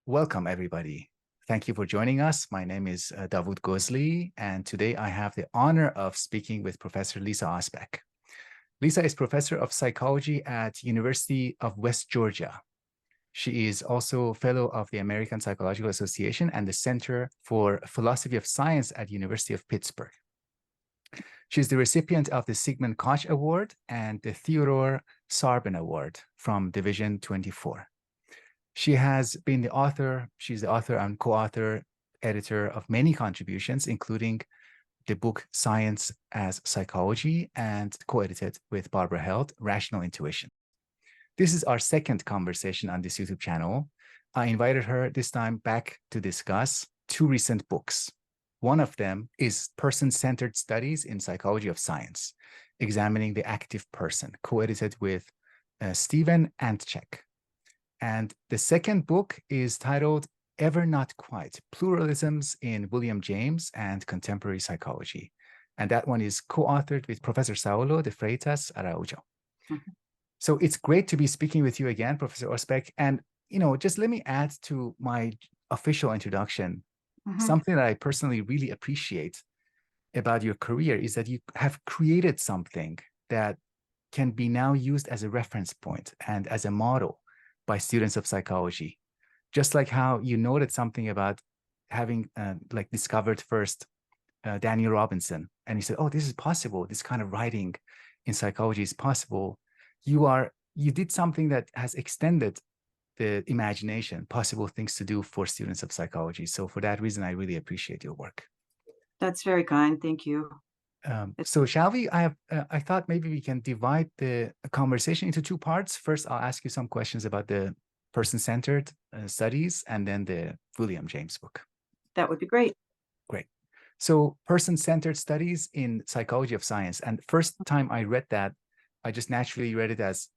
Welcome, everybody. Thank you for joining us. My name is Davood Gozli, and today I have the honor of speaking with Professor Lisa Osbeck. Lisa is Professor of Psychology at University of West Georgia. She is also Fellow of the American Psychological Association and the Center for Philosophy of Science at University of Pittsburgh. She is the recipient of the Sigmund Koch Award and the Theodore Sarben Award from Division 24. She has been the author, she's the author and co-author, editor of many contributions, including the book Science as Psychology, and co-edited with Barbara Held, Rational Intuition. This is our second conversation on this YouTube channel. I invited her this time back to discuss two recent books. One of them is Person-Centered Studies in Psychology of Science, examining the active person, co-edited with Stephen Antczak. And the second book is titled Ever Not Quite, Pluralisms in William James and Contemporary Psychology. And that one is co-authored with Professor Saulo de Freitas, Araujo. Mm-hmm. So it's great to be speaking with you again, Professor Osbeck. And, just let me add to my official introduction. Mm-hmm. Something that I personally really appreciate about your career is that you have created something that can be now used as a reference point and as a model by students of psychology. Just like how you noted something about having discovered first Daniel Robinson, and you said, oh, this is possible. This kind of writing in psychology is possible. You did something that has extended the imagination, possible things to do for students of psychology. So for that reason, I really appreciate your work. That's very kind. Thank you. So shall we? I thought maybe we can divide the conversation into two parts. First, I'll ask you some questions about the person-centered studies, and then the William James book. That would be great. Great. So person-centered studies in psychology of science. And first time I read that, I just naturally read it as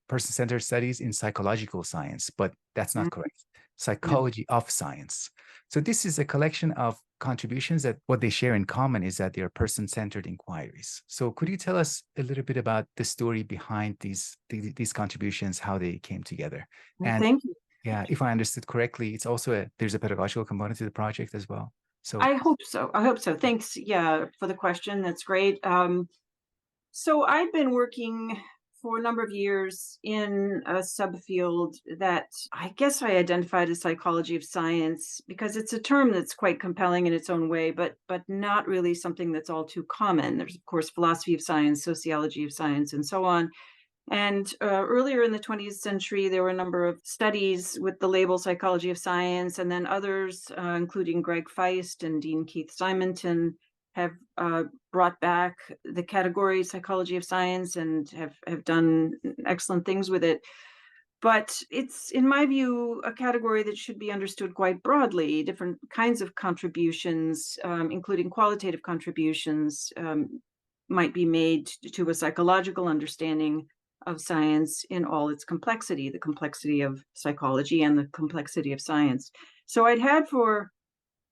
person-centered studies in psychological science, but that's not correct. Psychology of science. So this is a collection of contributions that what they share in common is that they are person-centered inquiries. So could you tell us a little bit about the story behind these contributions, how they came together? And thank you. Yeah, if I understood correctly, it's also there's a pedagogical component to the project as well. So I hope so. Thanks. Yeah, for the question. That's great. So I've been working for a number of years in a subfield that I guess I identified as psychology of science, because it's a term that's quite compelling in its own way, but not really something that's all too common. There's, of course, philosophy of science, sociology of science, and so on. And earlier in the 20th century, there were a number of studies with the label psychology of science, and then others, including Greg Feist and Dean Keith Simonton, have brought back the category psychology of science and have done excellent things with it. But it's, in my view, a category that should be understood quite broadly. Different kinds of contributions, including qualitative contributions, might be made to a psychological understanding of science in all its complexity, the complexity of psychology and the complexity of science. So I'd had for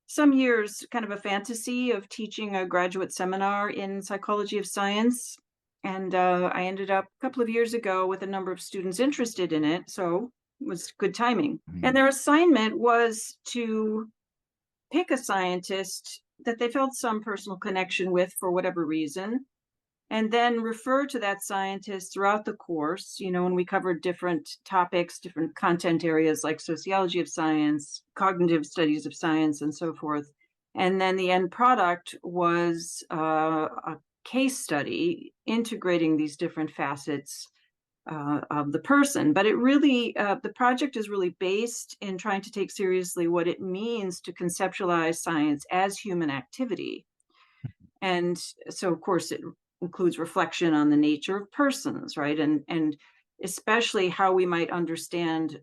some years kind of a fantasy of teaching a graduate seminar in psychology of science. And I ended up a couple of years ago with a number of students interested in it. So it was good timing. Mm-hmm. And their assignment was to pick a scientist that they felt some personal connection with for whatever reason, and then refer to that scientist throughout the course. When we covered different topics, different content areas like sociology of science, cognitive studies of science, and so forth. And then the end product was a case study integrating these different facets of the person. But it really, the project is really based in trying to take seriously what it means to conceptualize science as human activity. And so, of course, it includes reflection on the nature of persons, right? And especially how we might understand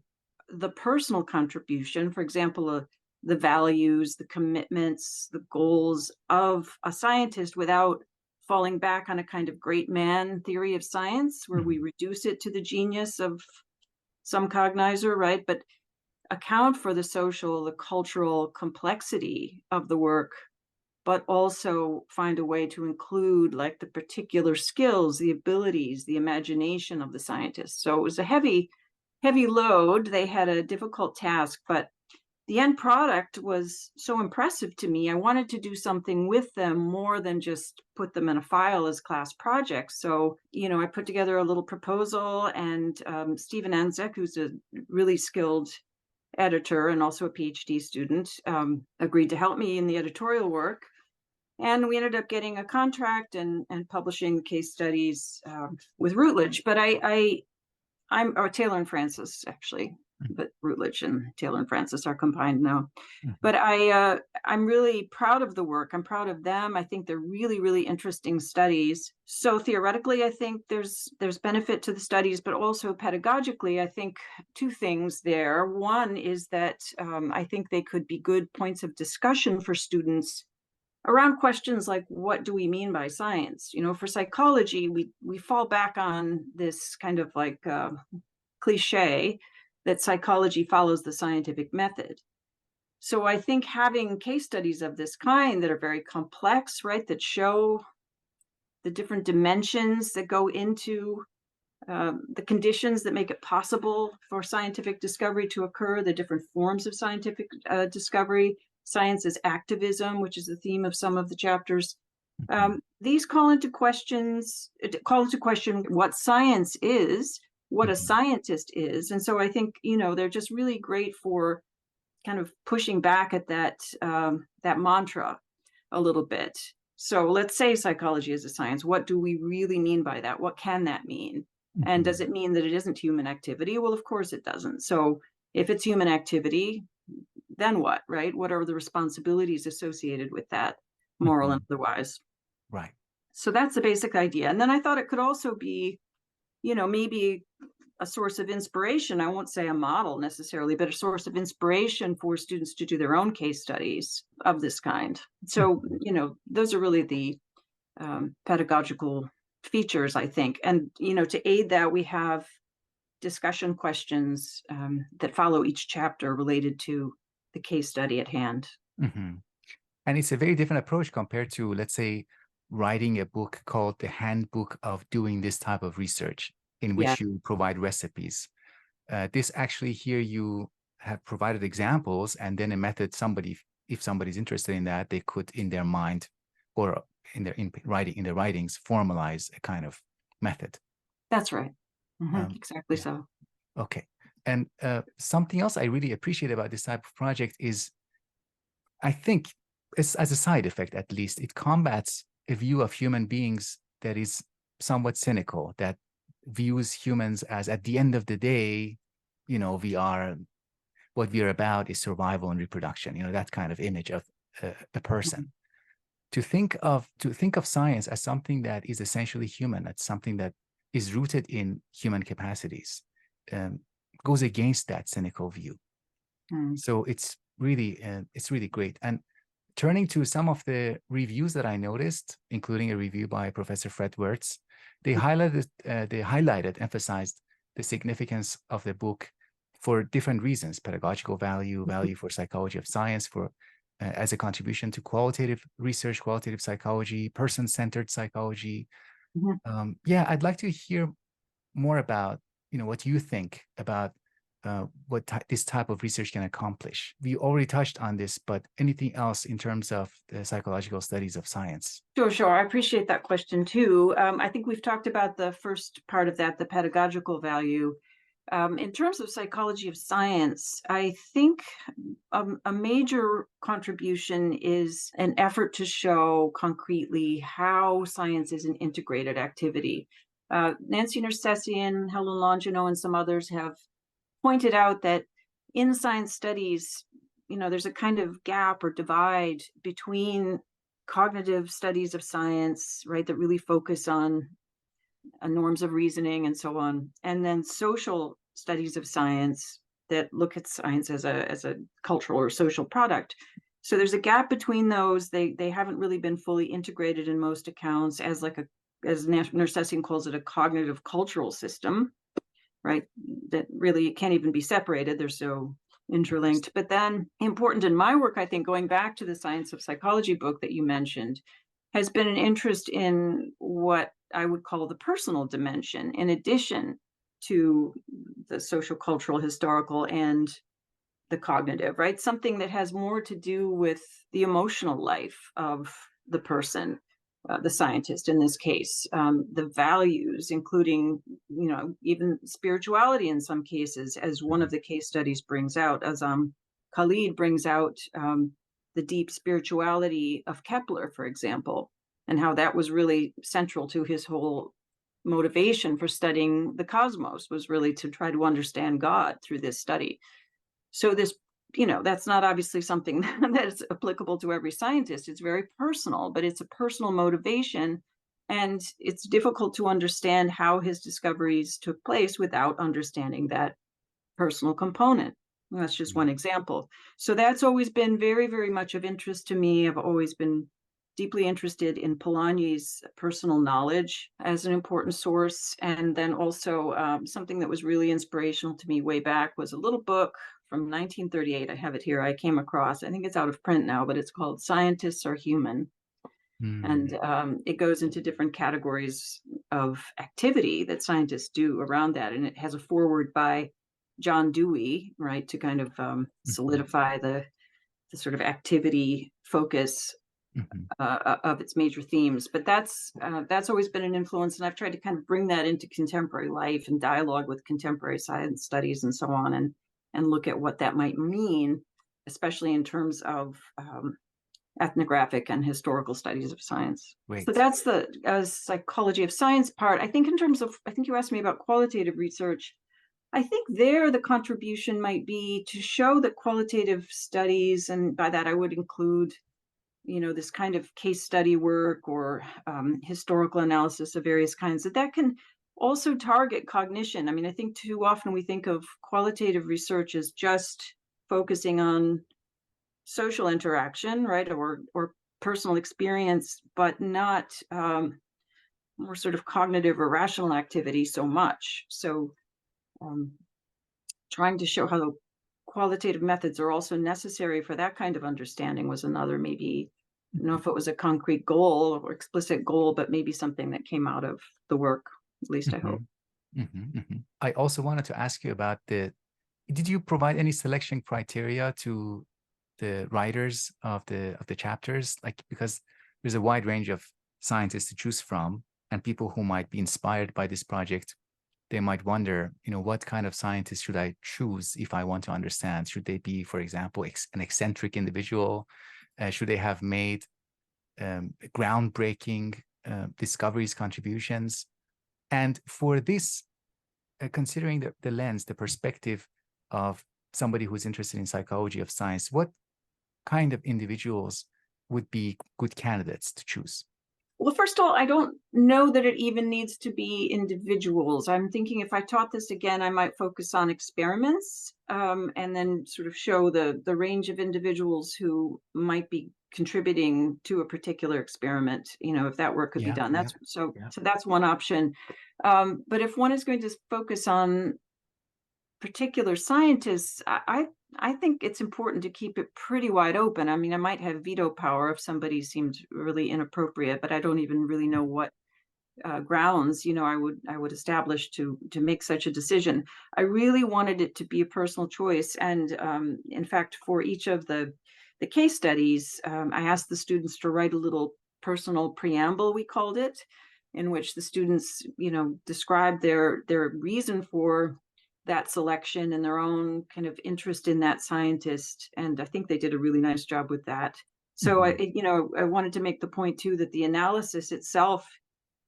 the personal contribution, for example, the values, the commitments, the goals of a scientist without falling back on a kind of great man theory of science, where we reduce it to the genius of some cognizer, right? But account for the social, the cultural complexity of the work, but also find a way to include like the particular skills, the abilities, the imagination of the scientists. So it was a heavy load. They had a difficult task, but the end product was so impressive to me. I wanted to do something with them more than just put them in a file as class projects. So, I put together a little proposal, and Stephen Antczak, who's a really skilled editor and also a PhD student, agreed to help me in the editorial work. And we ended up getting a contract and publishing the case studies with Routledge. But I'm Taylor and Francis, actually, but Routledge and Taylor and Francis are combined now. But I'm really proud of the work. I'm proud of them. I think they're really, really interesting studies. So theoretically, I think there's benefit to the studies, but also pedagogically, I think two things there. One is that I think they could be good points of discussion for students around questions like, what do we mean by science? For psychology, we fall back on this kind of like cliche that psychology follows the scientific method. So I think having case studies of this kind that are very complex, right, that show the different dimensions that go into the conditions that make it possible for scientific discovery to occur, the different forms of scientific discovery, science as activism, which is the theme of some of the chapters. These call into question what science is, what a scientist is. And so I think, they're just really great for kind of pushing back at that mantra a little bit. So let's say psychology is a science. What do we really mean by that? What can that mean? And does it mean that it isn't human activity? Well, of course it doesn't. So if it's human activity, then what, right? What are the responsibilities associated with that, moral and otherwise? Right. So that's the basic idea. And then I thought it could also be, maybe a source of inspiration. I won't say a model necessarily, but a source of inspiration for students to do their own case studies of this kind. So, those are really the pedagogical features, I think. And, to aid that, we have discussion questions that follow each chapter related to the case study at hand. And it's a very different approach compared to, let's say, writing a book called The Handbook of Doing This Type of Research, in which you provide recipes. This actually here you have provided examples, and then a method if somebody's interested in that, they could in their mind or in their writings formalize a kind of method. That's right. Exactly so. Okay. And something else I really appreciate about this type of project is, I think, as a side effect at least, it combats a view of human beings that is somewhat cynical, that views humans as, at the end of the day, what we are about is survival and reproduction, that kind of image of a person. To think of science as something that is essentially human, as something that is rooted in human capacities, goes against that cynical view. So it's really great. And turning to some of the reviews that I noticed, including a review by Professor Fred Wirtz, they emphasized the significance of the book for different reasons: pedagogical value for psychology of science, for as a contribution to qualitative research, qualitative psychology, person-centered psychology. I'd like to hear more about what you think about what this type of research can accomplish. We already touched on this, but anything else in terms of the psychological studies of science? Sure. I appreciate that question too. I think we've talked about the first part of that, the pedagogical value. In terms of psychology of science, I think a major contribution is an effort to show concretely how science is an integrated activity. Nancy Nersessian, Helen Longino, and some others have pointed out that in science studies, there's a kind of gap or divide between cognitive studies of science, right, that really focus on norms of reasoning and so on, and then social studies of science that look at science as a cultural or social product. So there's a gap between those. They haven't really been fully integrated in most accounts as as Nersessian calls it, a cognitive cultural system, right? That really can't even be separated. They're so interlinked. But then important in my work, I think, going back to the Science of Psychology book that you mentioned, has been an interest in what I would call the personal dimension, in addition to the social, cultural, historical, and the cognitive, right? Something that has more to do with the emotional life of the person, the scientist in this case, the values, including, even spirituality in some cases, as one of the case studies brings out, as Khalid brings out the deep spirituality of Kepler, for example, and how that was really central to his whole motivation for studying the cosmos, was really to try to understand God through this study. So this, that's not obviously something that is applicable to every scientist. It's very personal, but it's a personal motivation. And it's difficult to understand how his discoveries took place without understanding that personal component. And that's just one example. So that's always been very, very much of interest to me. I've always been deeply interested in Polanyi's personal knowledge as an important source. And then also something that was really inspirational to me way back was a little book from 1938. I have it here. I came across, I think it's out of print now, but it's called Scientists Are Human. And it goes into different categories of activity that scientists do around that. And it has a foreword by John Dewey, right, to kind of solidify the sort of activity focus of its major themes. But that's always been an influence, and I've tried to kind of bring that into contemporary life and dialogue with contemporary science studies and so on, and look at what that might mean, especially in terms of ethnographic and historical studies of science. Great. So that's the psychology of science part. I think in terms of, I think you asked me about qualitative research. I think there the contribution might be to show that qualitative studies, and by that I would include, this kind of case study work or historical analysis of various kinds, that can also target cognition. I mean, I think too often we think of qualitative research as just focusing on social interaction, right, or personal experience, but not more sort of cognitive or rational activity so much. So trying to show how qualitative methods are also necessary for that kind of understanding was another, maybe, I don't know if it was a concrete goal or explicit goal, but maybe something that came out of the work, at least I hope. I also wanted to ask you about did you provide any selection criteria to the writers of the chapters? Like, because there's a wide range of scientists to choose from, and people who might be inspired by this project, they might wonder, what kind of scientist should I choose if I want to understand? Should they be, for example, an eccentric individual? Should they have made groundbreaking discoveries, contributions? And for this, considering the lens, the perspective of somebody who's interested in psychology of science, what kind of individuals would be good candidates to choose? Well, first of all, I don't know that it even needs to be individuals. I'm thinking if I taught this again, I might focus on experiments and then sort of show the range of individuals who might be contributing to a particular experiment, if that work could be done. So that's one option. But if one is going to focus on particular scientists, I think it's important to keep it pretty wide open. I mean, I might have veto power if somebody seemed really inappropriate, but I don't even really know what grounds, I would establish to make such a decision. I really wanted it to be a personal choice, and in fact, for each of the case studies, I asked the students to write a little personal preamble, we called it, in which the students, described their reason for that selection and their own kind of interest in that scientist. And I think they did a really nice job with that. So I wanted to make the point too that the analysis itself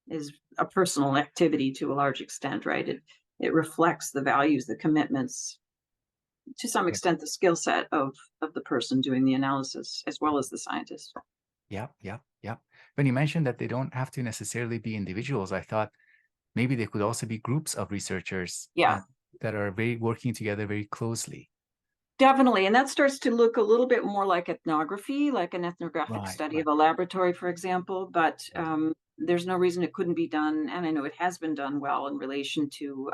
is a personal activity to a large extent, right? It reflects the values, the commitments, to some extent, the skill set of the person doing the analysis as well as the scientist. Yeah. When you mentioned that they don't have to necessarily be individuals, I thought maybe they could also be groups of researchers. That are working together very closely. Definitely. And that starts to look a little bit more like ethnography, like an ethnographic study of a laboratory, for example. But there's no reason it couldn't be done. And I know it has been done well in relation to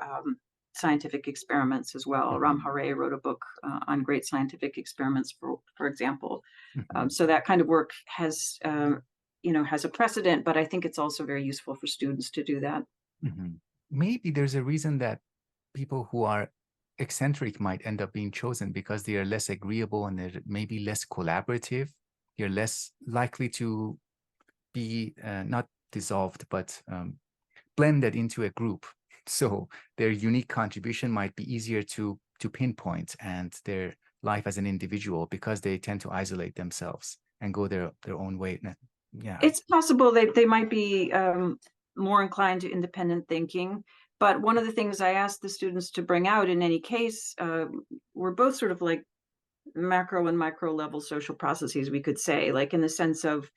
scientific experiments as well. Ram Hare wrote a book on great scientific experiments, for example. So that kind of work has, has a precedent, but I think it's also very useful for students to do that. Maybe there's a reason that people who are, interested in psychology of science, that are very working together very closely. Yeah. Maybe there's a reason that people who are interested in psychology of science, that are very working together very closely. Maybe there's a reason that people who are eccentric might end up being chosen because they are less agreeable and they're maybe less collaborative. You're less likely to be not dissolved, but blended into a group. So their unique contribution might be easier to pinpoint, and their life as an individual, because they tend to isolate themselves and go their own way. Yeah. It's possible they might be more inclined to independent thinking. But one of the things I asked the students to bring out in any case were both sort of like macro and micro level social processes, we could say, like in the sense of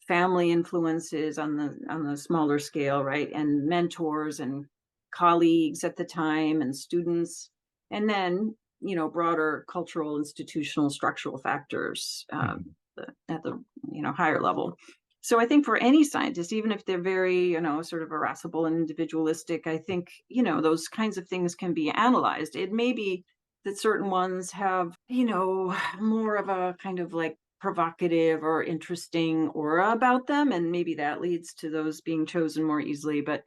family influences on the smaller scale, right? And mentors and colleagues at the time and students. And then, you know, broader cultural, institutional, structural factors at the, you know, higher level. So I think for any scientist, even if they're very, you know, sort of irascible and individualistic, I think, you know, those kinds of things can be analyzed. It may be that certain ones have, you know, more of a kind of like provocative or interesting aura about them, and maybe that leads to those being chosen more easily. But,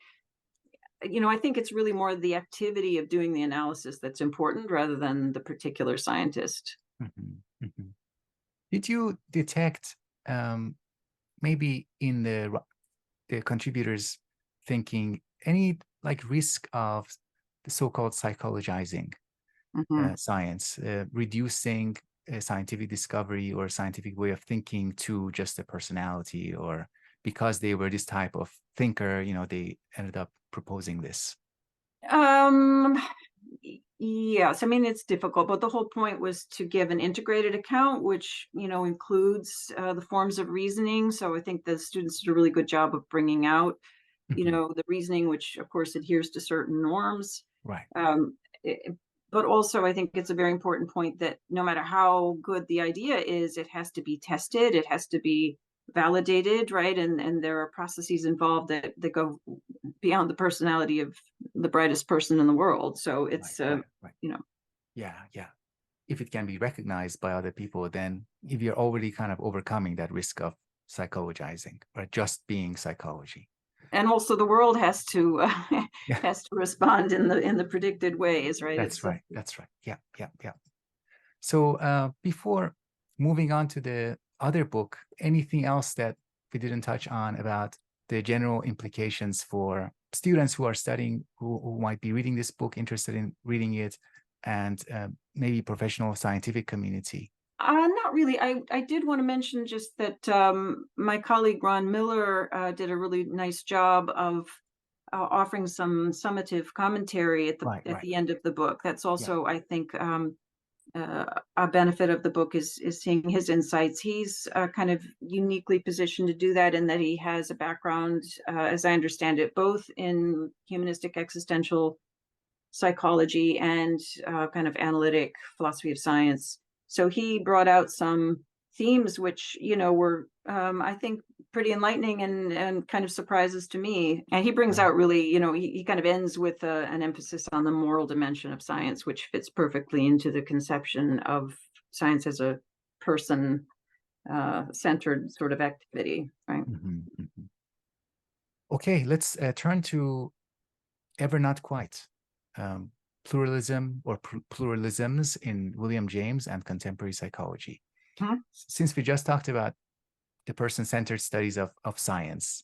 you know, I think it's really more the activity of doing the analysis that's important rather than the particular scientist. Did you detect maybe in the contributors thinking any like risk of the so-called psychologizing science, reducing a scientific discovery or scientific way of thinking to just a personality, or because they were this type of thinker, you know, they ended up proposing this? Yes, I mean, it's difficult, but the whole point was to give an integrated account, which, you know, includes the forms of reasoning. So I think the students did a really good job of bringing out, you know, the reasoning, which of course adheres to certain norms. Right. But also I think it's a very important point that no matter how good the idea is, it has to be tested, it has to be validated, right? And there are processes involved that go beyond the personality of the brightest person in the world. So it's right. you know. Yeah. If it can be recognized by other people, then if you're already kind of overcoming that risk of psychologizing or just being psychology. And also the world has to Yeah, has to respond in the predicted ways, right? that's right. That's right. Yeah. So before moving on to the other book, anything else that we didn't touch on about the general implications for students who are studying, who might be reading this book, interested in reading it, and maybe professional scientific community? Not really. I did want to mention just that my colleague Ron Miller did a really nice job of offering some summative commentary at Right. the end of the book. That's Yeah. also, I think, a benefit of the book is seeing his insights. He's kind of uniquely positioned to do that, in that he has a background, as I understand it, both in humanistic existential psychology and kind of analytic philosophy of science. So he brought out some themes which, you know, were I think pretty enlightening and kind of surprises to me. And he brings out really, you know, he kind of ends with an emphasis on the moral dimension of science, which fits perfectly into the conception of science as a person centered sort of activity, right? Okay, let's turn to Ever Not Quite. Pluralism or pluralisms in William James and contemporary psychology. Since we just talked about the person-centered studies of science,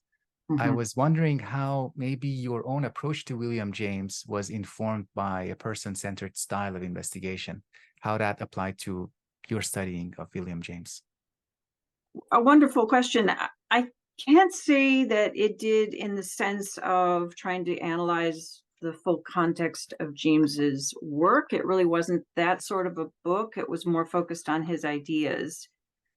I was wondering how maybe your own approach to William James was informed by a person-centered style of investigation, how that applied to your studying of William James. A wonderful question. I can't say that it did in the sense of trying to analyze the full context of James's work. It really wasn't that sort of a book. It was more focused on his ideas.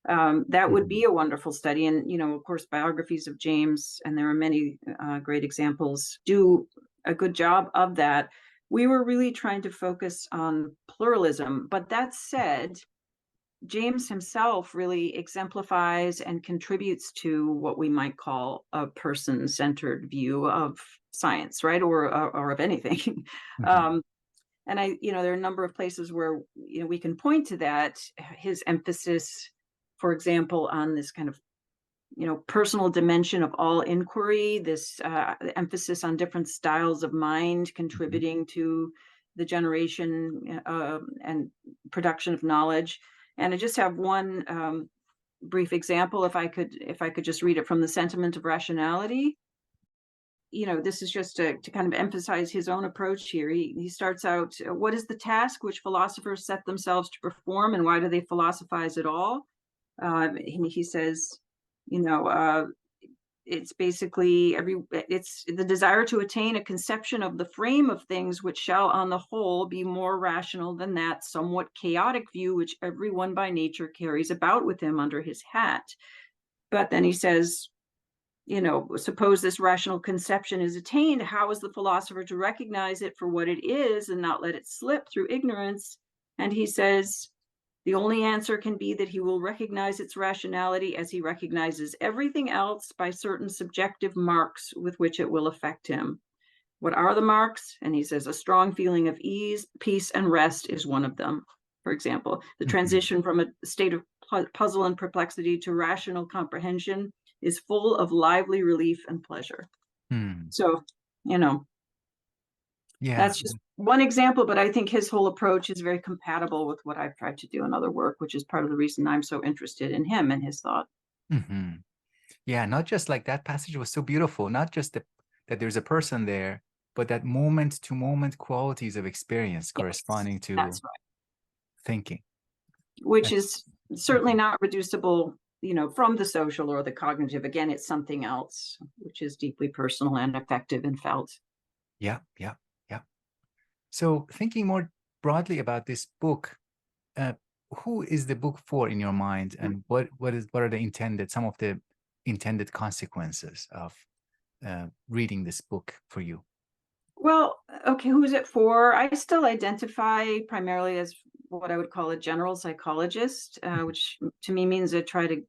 That would be a wonderful study. And, you know, of course, biographies of James, and there are many great examples, do a good job of that. We were really trying to focus on pluralism. But that said, James himself really exemplifies and contributes to what we might call a person-centered view of science, right? Or of anything. And you know, there are a number of places where, you know, we can point to that. His emphasis, for example, on this kind of, you know, personal dimension of all inquiry, this emphasis on different styles of mind contributing to the generation and production of knowledge. And I just have one brief example, if I could just read it from the Sentiment of Rationality. This is just to kind of emphasize his own approach here. He starts out, what is the task which philosophers set themselves to perform, and why do they philosophize at all? He says, it's basically it's the desire to attain a conception of the frame of things which shall on the whole be more rational than that somewhat chaotic view which everyone by nature carries about with him under his hat. But then he says, suppose this rational conception is attained, how is the philosopher to recognize it for what it is and not let it slip through ignorance? And he says, the only answer can be that he will recognize its rationality as he recognizes everything else by certain subjective marks with which it will affect him. What are the marks? And he says, a strong feeling of ease, peace, and rest is one of them. For example, the transition from a state of puzzle and perplexity to rational comprehension is full of lively relief and pleasure. So, that's just one example, but I think his whole approach is very compatible with what I've tried to do in other work, which is part of the reason I'm so interested in him and his thought. Yeah, not just like that passage was so beautiful, not just that there's a person there, but that moment to moment qualities of experience corresponding to thinking. Which is certainly not reducible, from the social or the cognitive. Again, it's something else, which is deeply personal and effective and felt. Yeah. So thinking more broadly about this book, who is the book for in your mind, and what are some of the intended consequences of reading this book for you? Well, okay, who is it for? I still identify primarily as what I would call a general psychologist, which to me means I try to,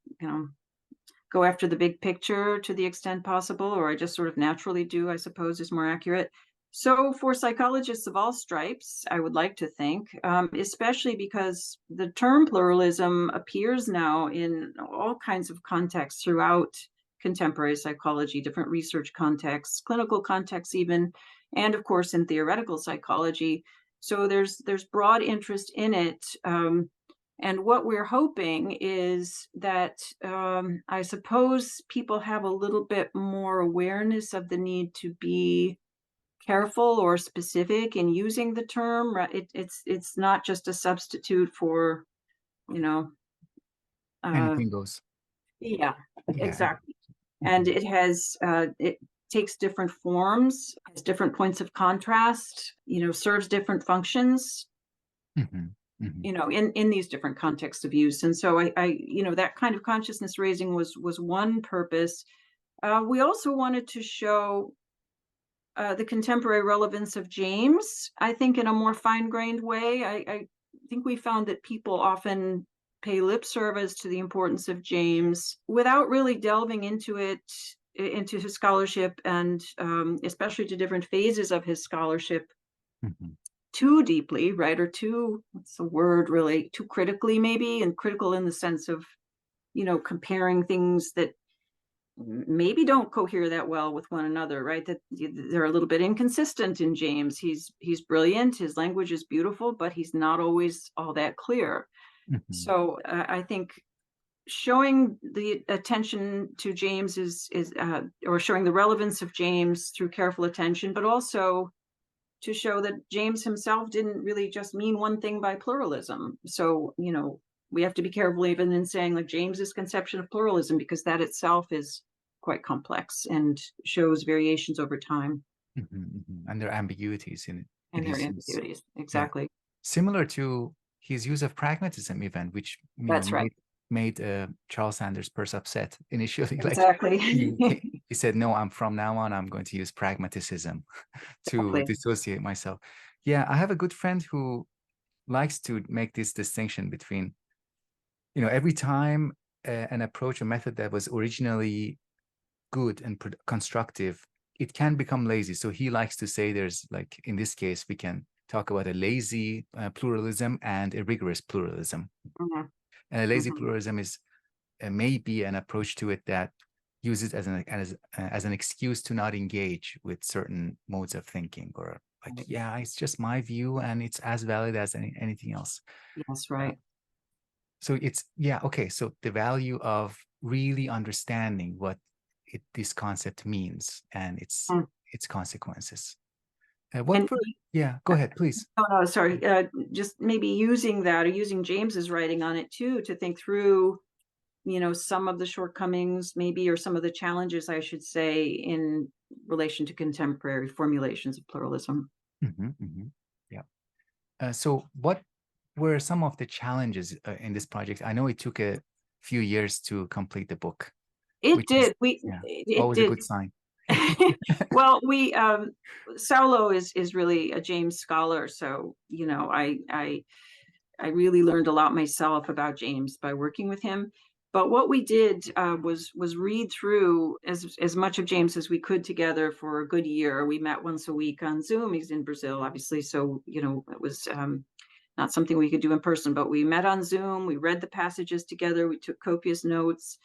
go after the big picture to the extent possible, or I just sort of naturally do, I suppose is more accurate. So for psychologists of all stripes, I would like to think, especially because the term pluralism appears now in all kinds of contexts throughout contemporary psychology, different research contexts, clinical contexts even, and of course in theoretical psychology. So there's broad interest in it. And what we're hoping is that I suppose people have a little bit more awareness of the need to be careful or specific in using the term. It's not just a substitute for, anything goes. Yeah, exactly. And it takes different forms, has different points of contrast, serves different functions, in these different contexts of use. And so I that kind of consciousness raising was one purpose. We also wanted to show the contemporary relevance of James, I think, in a more fine-grained way. I think we found that people often pay lip service to the importance of James without really delving into his scholarship, and especially to different phases of his scholarship too deeply, right? Or too, what's the word really? Too critically, maybe, and critical in the sense of, comparing things that maybe don't cohere that well with one another, right? That they're a little bit inconsistent in James. He's brilliant, his language is beautiful, but he's not always all that clear. So I think showing the attention to James or showing the relevance of James through careful attention, but also to show that James himself didn't really just mean one thing by pluralism. So, we have to be careful even in saying like James's conception of pluralism, because that itself is quite complex and shows variations over time. And there are ambiguities in it. And there are ambiguities, exactly. Yeah. Similar to his use of pragmatism even, which That's right. made Charles Sanders Peirce upset initially. Exactly. He said, no, from now on, I'm going to use pragmatism to dissociate myself. Yeah, I have a good friend who likes to make this distinction between, every time an approach or method that was originally good and constructive, it can become lazy. So he likes to say there's, like, in this case, we can talk about a lazy pluralism and a rigorous pluralism. And a lazy pluralism is maybe an approach to it that uses as an excuse to not engage with certain modes of thinking or like, yeah, it's just my view and it's as valid as anything else. Yes, right. So it's, yeah, okay. So the value of really understanding what this concept means and its consequences. And Yeah, go ahead, please. oh, no, sorry. Just maybe using that or using James's writing on it too to think through, some of the shortcomings, maybe, or some of the challenges, I should say, in relation to contemporary formulations of pluralism. Yeah. So what were some of the challenges in this project? I know it took a few years to complete the book. It did. It always did. a good sign. Well, Saulo is really a James scholar, so I really learned a lot myself about James by working with him. But what we did was read through as much of James as we could together for a good year. We met once a week on Zoom. He's in Brazil, obviously, so it was not something we could do in person. But we met on Zoom. We read the passages together. We took copious notes,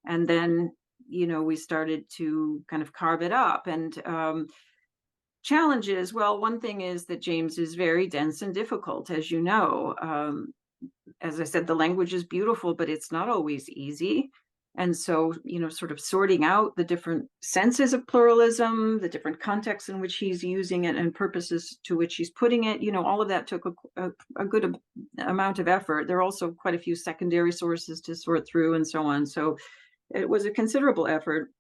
and then we started to kind of carve it up. And challenges, well, one thing is that James is very dense and difficult, as you know. As I said, the language is beautiful, but it's not always easy. And so, sort of sorting out the different senses of pluralism, the different contexts in which he's using it and purposes to which he's putting it, all of that took a good amount of effort. There are also quite a few secondary sources to sort through and so on. So it was a considerable effort.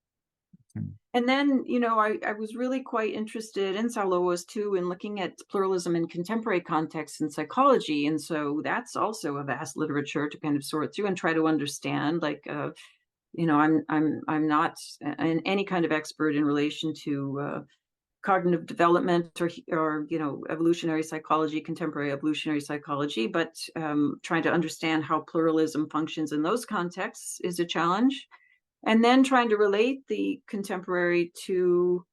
And then, I was really quite interested, and Saulo was too, in looking at pluralism in contemporary contexts in psychology. And so that's also a vast literature to kind of sort through and try to understand. Like, I'm not any kind of expert in relation to cognitive development or evolutionary psychology, contemporary evolutionary psychology, but trying to understand how pluralism functions in those contexts is a challenge. And then trying to relate the contemporary to,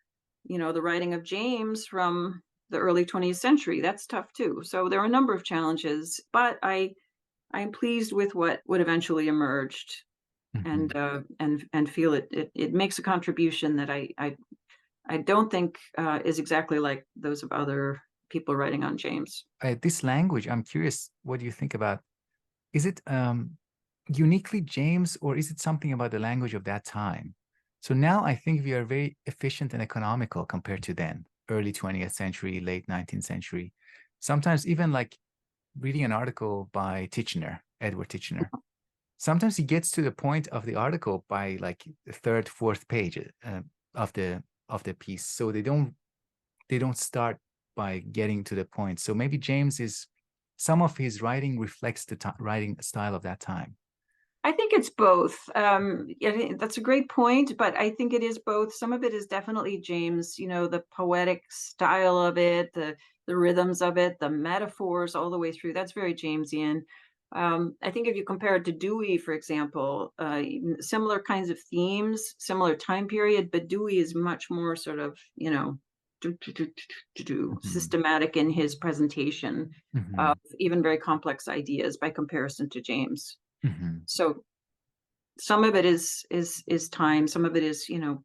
the writing of James from the early 20th century. That's tough too. So there are a number of challenges, but I'm pleased with what eventually emerged, and feel it makes a contribution that I don't think is exactly like those of other people writing on James. This language, I'm curious, what do you think about? Is it uniquely James, or is it something about the language of that time? So now I think we are very efficient and economical compared to then, early 20th century, late 19th century. Sometimes even like reading an article by Edward Titchener, sometimes he gets to the point of the article by like the third, fourth page of the piece. So they don't start by getting to the point. So maybe some of his writing reflects the writing style of that time. I think it's both. That's a great point, but I think it is both. Some of it is definitely James, the poetic style of it, the rhythms of it, the metaphors all the way through. That's very Jamesian. I think if you compare it to Dewey, for example, similar kinds of themes, similar time period, but Dewey is much more sort of, systematic in his presentation of even very complex ideas by comparison to James. So some of it is time, some of it is, the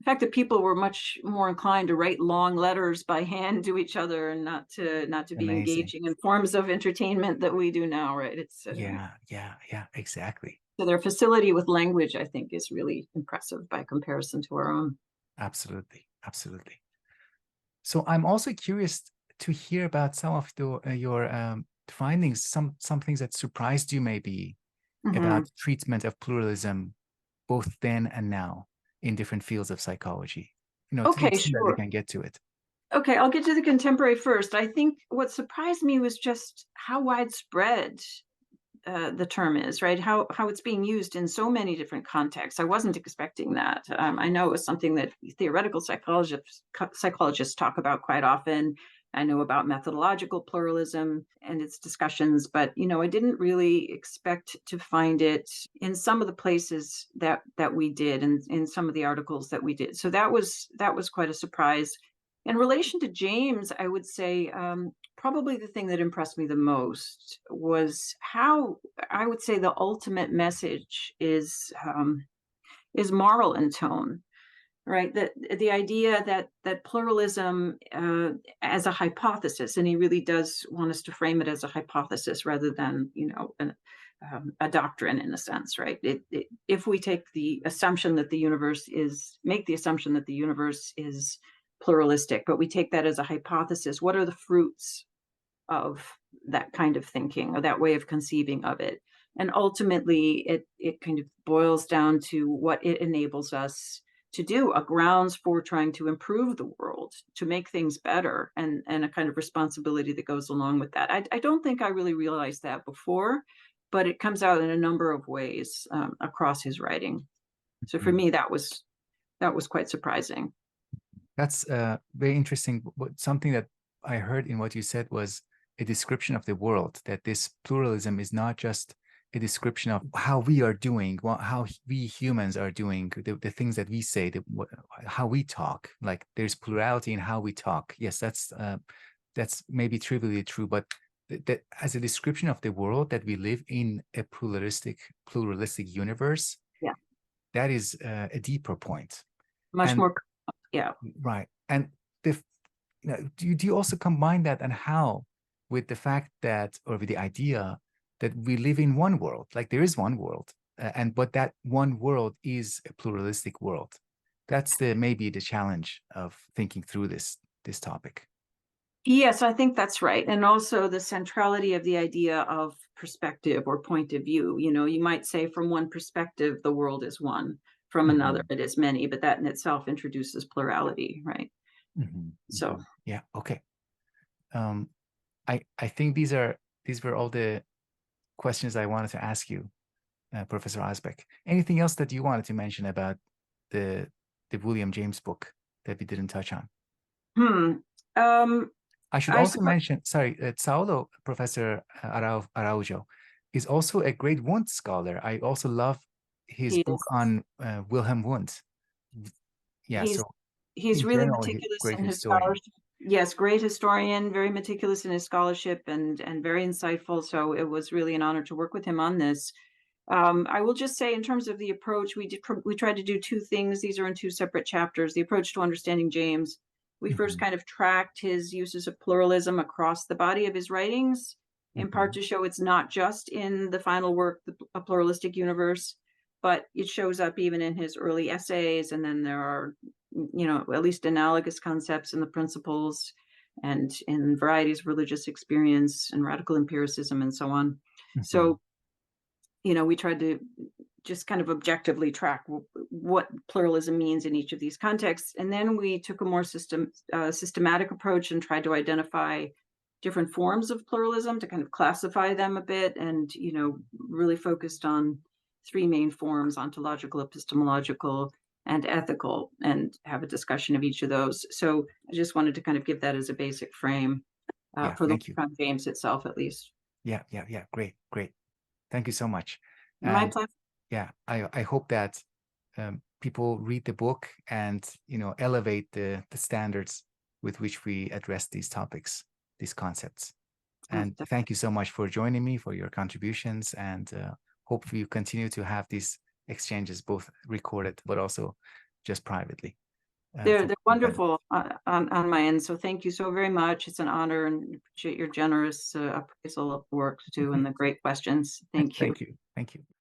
fact that people were much more inclined to write long letters by hand to each other and not to be engaging in forms of entertainment that we do now, right? It's yeah, exactly. So their facility with language, I think, is really impressive by comparison to our own. Absolutely. So I'm also curious to hear about some of your findings, some things that surprised you maybe about treatment of pluralism, both then and now in different fields of psychology. Okay, sure. We can get to it. Okay, I'll get to the contemporary first. I think what surprised me was just how widespread the term is, right? How it's being used in so many different contexts. I wasn't expecting that. I know it was something that theoretical psychologists talk about quite often. I know about methodological pluralism and its discussions, but I didn't really expect to find it in some of the places that we did, and in some of the articles that we did. So that was quite a surprise. In relation to James, I would say probably the thing that impressed me the most was how, I would say, the ultimate message is moral in tone. right? That the idea that pluralism as a hypothesis, and he really does want us to frame it as a hypothesis rather than, a doctrine in a sense, right? If we take the assumption that the universe is, make the assumption that the universe is pluralistic, but we take that as a hypothesis, what are the fruits of that kind of thinking or that way of conceiving of it? And ultimately, it kind of boils down to what it enables us to do, a grounds for trying to improve the world, to make things better, and a kind of responsibility that goes along with that. I don't think I really realized that before, but it comes out in a number of ways across his writing. So for Mm. me, that was quite surprising. That's very interesting. Something that I heard in what you said was a description of the world, that this pluralism is not just a description of how we are doing, how we humans are doing, the things that we say, how we talk. Like there's plurality in how we talk. Yes, that's maybe trivially true, but that as a description of the world that we live in, a pluralistic universe, Yeah, that is a deeper point. much And more. Yeah. right. And the, do you also combine that and how with the fact that, or with the idea that we live in one world, like there is one world, but that one world is a pluralistic world. That's maybe the challenge of thinking through this topic. Yes, I think that's right. And also the centrality of the idea of perspective or point of view. You might say from one perspective, the world is one, from another, Mhm. it is many, but that in itself introduces plurality, right? Mhm. So, Mhm. Yeah. Okay. Um, I think these were all the questions I wanted to ask you, Professor Osbeck. Anything else that you wanted to mention about the William James book that we didn't touch on? hmm. Um, I should I also suppose mention, sorry, Saulo, Professor Araujo, is also a great Wundt scholar. I also love his he book is on Wilhelm Wundt. Yeah, he's so he's in really general, meticulous great in his historian. scholarship. Yes, great historian, very meticulous in his scholarship and very insightful. So it was really an honor to work with him on this. I will just say, in terms of the approach, we tried to do two things. These are in two separate chapters. The approach to understanding James. We first Mhm, kind of tracked his uses of pluralism across the body of his writings, in part mhm, to show it's not just in the final work, A Pluralistic Universe, but it shows up even in his early essays. And then there are, at least analogous concepts in the Principles and in varieties of religious experience and radical empiricism and so on. mhm. So we tried to just kind of objectively track what pluralism means in each of these contexts. And then we took a more systematic approach and tried to identify different forms of pluralism to kind of classify them a bit and, really focused on three main forms: ontological, epistemological, and ethical, and have a discussion of each of those. So I just wanted to kind of give that as a basic frame Yeah, for the thank you. work on James itself, at least. Yeah, yeah, yeah. Great, great. Thank you so much. My And pleasure. yeah, I hope that people read the book and elevate the standards with which we address these topics, these concepts. And thank you so much for joining me, for your contributions, and hope you continue to have these exchanges, both recorded but also just privately. They're For they're wonderful on my end. So thank you so very much. It's an honor, and appreciate your generous appraisal of the work too, and the great questions. Thank you. Thank you. Thank you.